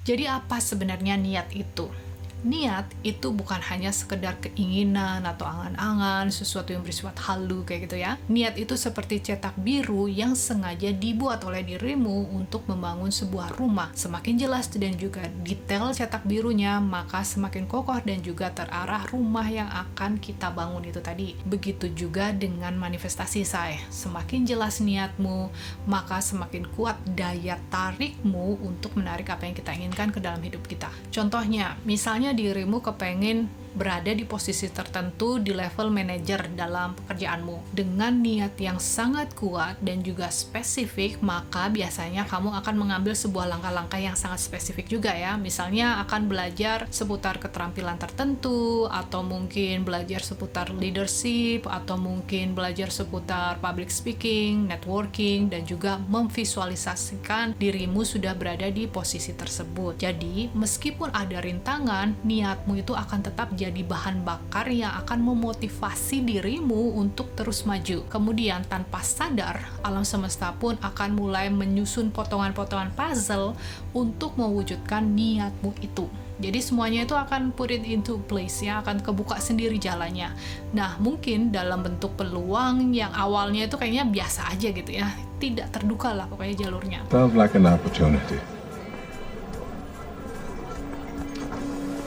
Jadi apa sebenarnya niat itu? Niat itu bukan hanya sekedar keinginan atau angan-angan, sesuatu yang bersifat halu kayak gitu ya. Niat itu seperti cetak biru yang sengaja dibuat oleh dirimu untuk membangun sebuah rumah. Semakin jelas dan juga detail cetak birunya, maka semakin kokoh dan juga terarah rumah yang akan kita bangun itu tadi. Begitu juga dengan manifestasi saya. Semakin jelas niatmu, maka semakin kuat daya tarikmu untuk menarik apa yang kita inginkan ke dalam hidup kita. Contohnya, misalnya dirimu kepengen berada di posisi tertentu di level manajer dalam pekerjaanmu. Dengan niat yang sangat kuat dan juga spesifik, maka biasanya kamu akan mengambil sebuah langkah-langkah yang sangat spesifik juga ya. Misalnya akan belajar seputar keterampilan tertentu, atau mungkin belajar seputar leadership, atau mungkin belajar seputar public speaking, networking, dan juga memvisualisasikan dirimu sudah berada di posisi tersebut. Jadi, meskipun ada rintangan, niatmu itu akan tetap jadi bahan bakar yang akan memotivasi dirimu untuk terus maju. Kemudian tanpa sadar, alam semesta pun akan mulai menyusun potongan-potongan puzzle untuk mewujudkan niatmu itu. Jadi semuanya itu akan put it into place ya, akan kebuka sendiri jalannya. Nah, mungkin dalam bentuk peluang yang awalnya itu kayaknya biasa aja gitu ya, tidak terduga lah pokoknya jalurnya. Sounds like an opportunity.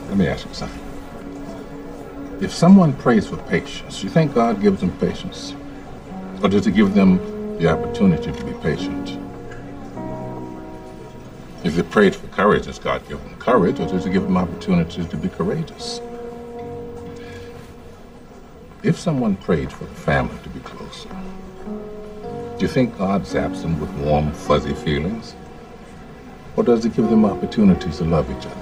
Let me ask you something. If someone prays for patience, you think God gives them patience? Or does He give them the opportunity to be patient? If they prayed for courage, does God give them courage, or does He give them opportunities to be courageous? If someone prayed for the family to be closer, do you think God zaps them with warm, fuzzy feelings? Or does He give them opportunities to love each other?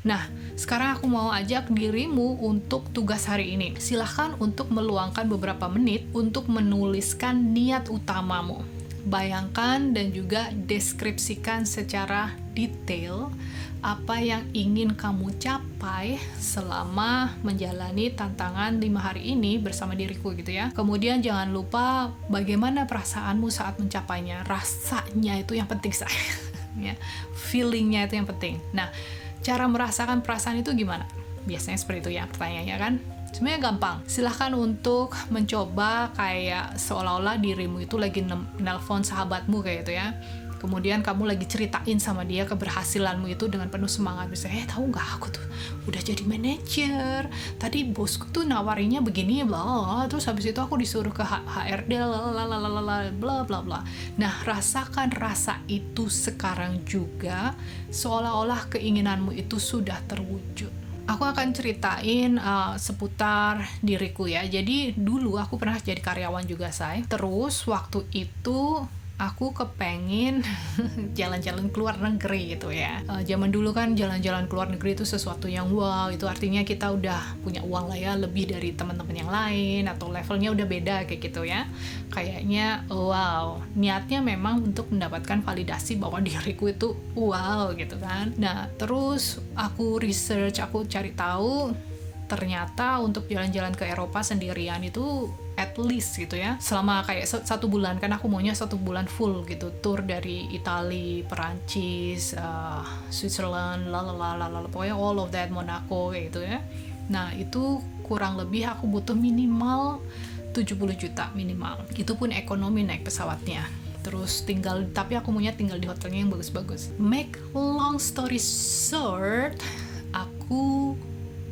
Nah, sekarang aku mau ajak dirimu untuk tugas hari ini. Silahkan untuk meluangkan beberapa menit untuk menuliskan niat utamamu. Bayangkan dan juga deskripsikan secara detail apa yang ingin kamu capai selama menjalani tantangan 5 hari ini bersama diriku gitu ya. Kemudian jangan lupa bagaimana perasaanmu saat mencapainya. Rasanya itu yang penting saya. Ya, feelingnya itu yang penting. Nah, cara merasakan perasaan itu gimana? Biasanya seperti itu ya pertanyaannya kan? Sebenarnya gampang. Silahkan untuk mencoba kayak seolah-olah dirimu itu lagi nelpon sahabatmu kayak gitu ya. Kemudian kamu lagi ceritain sama dia keberhasilanmu itu dengan penuh semangat. Misalnya, tahu nggak, aku tuh udah jadi manajer. Tadi bosku tuh nawarinya begini, bla. Terus habis itu aku disuruh ke HRD, bla bla bla. Nah, rasakan rasa itu sekarang juga, seolah-olah keinginanmu itu sudah terwujud. Aku akan ceritain seputar diriku ya. Jadi dulu aku pernah jadi karyawan juga, say. Terus waktu itu aku kepengen jalan-jalan ke luar negeri gitu ya. Zaman dulu kan jalan-jalan ke luar negeri itu sesuatu yang wow, itu artinya kita udah punya uang lah ya, lebih dari teman-teman yang lain, atau levelnya udah beda kayak gitu ya. Kayaknya wow, niatnya memang untuk mendapatkan validasi bahwa diriku itu wow gitu kan. Nah, terus aku research, aku cari tahu, ternyata untuk jalan-jalan ke Eropa sendirian itu at least gitu ya, selama kayak 1 bulan, kan aku maunya 1 bulan full gitu, tour dari Italia, Perancis, Switzerland, pokoknya all of that, Monaco kayak gitu ya. Nah, itu kurang lebih aku butuh minimal 70 juta minimal, itu pun ekonomi naik pesawatnya. Terus tapi aku maunya tinggal di hotelnya yang bagus-bagus. Make long story short, aku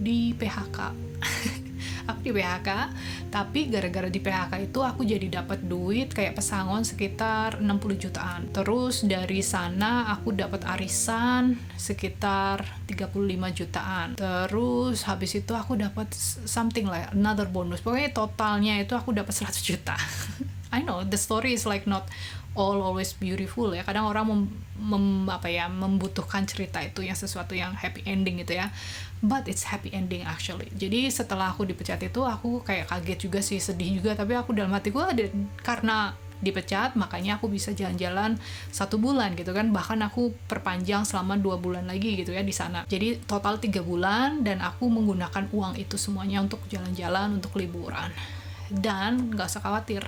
di PHK. Aku di PHK, tapi gara-gara di PHK itu aku jadi dapat duit kayak pesangon sekitar 60 jutaan. Terus dari sana aku dapat arisan sekitar 35 jutaan. Terus habis itu aku dapat something like another bonus. Pokoknya totalnya itu aku dapat 100 juta. I know the story is like not all always beautiful ya. Kadang orang membutuhkan cerita itu yang sesuatu yang happy ending gitu ya. But it's happy ending actually. Jadi setelah aku dipecat itu aku kayak kaget juga sih, sedih juga, tapi aku dalam hati gue karena dipecat makanya aku bisa jalan-jalan 1 bulan gitu kan, bahkan aku perpanjang selama 2 bulan lagi gitu ya di sana. Jadi total 3 bulan dan aku menggunakan uang itu semuanya untuk jalan-jalan, untuk liburan. Dan gak usah khawatir,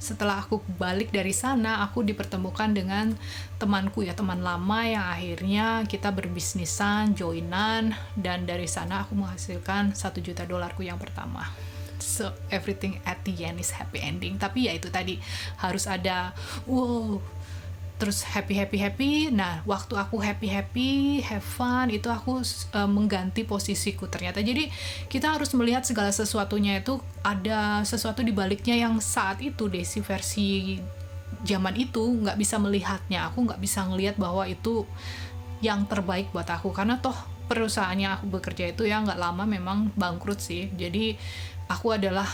setelah aku balik dari sana, aku dipertemukan dengan temanku ya, teman lama yang akhirnya kita berbisnisan, joinan, dan dari sana aku menghasilkan $1 juta yang pertama. So everything at the end is happy ending. Tapi ya itu tadi, harus ada wow, terus happy. Nah, waktu aku happy, have fun, itu aku mengganti posisiku ternyata. Jadi kita harus melihat segala sesuatunya itu ada sesuatu di baliknya yang saat itu Desi versi zaman itu nggak bisa melihatnya. Aku nggak bisa ngelihat bahwa itu yang terbaik buat aku, karena toh perusahaannya aku bekerja itu ya nggak lama memang bangkrut sih. Jadi aku adalah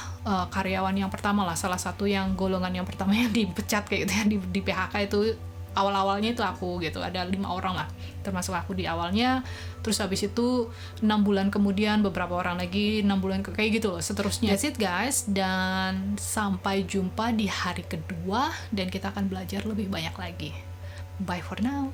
karyawan yang pertama lah, salah satu yang golongan yang pertama yang dipecat kayak gitu ya, di PHK itu. Awal-awalnya itu aku gitu, ada 5 orang lah, termasuk aku di awalnya. Terus habis itu 6 bulan kemudian beberapa orang lagi, 6 bulan kayak gitu loh, seterusnya. That's it guys, dan sampai jumpa di hari kedua dan kita akan belajar lebih banyak lagi. Bye for now.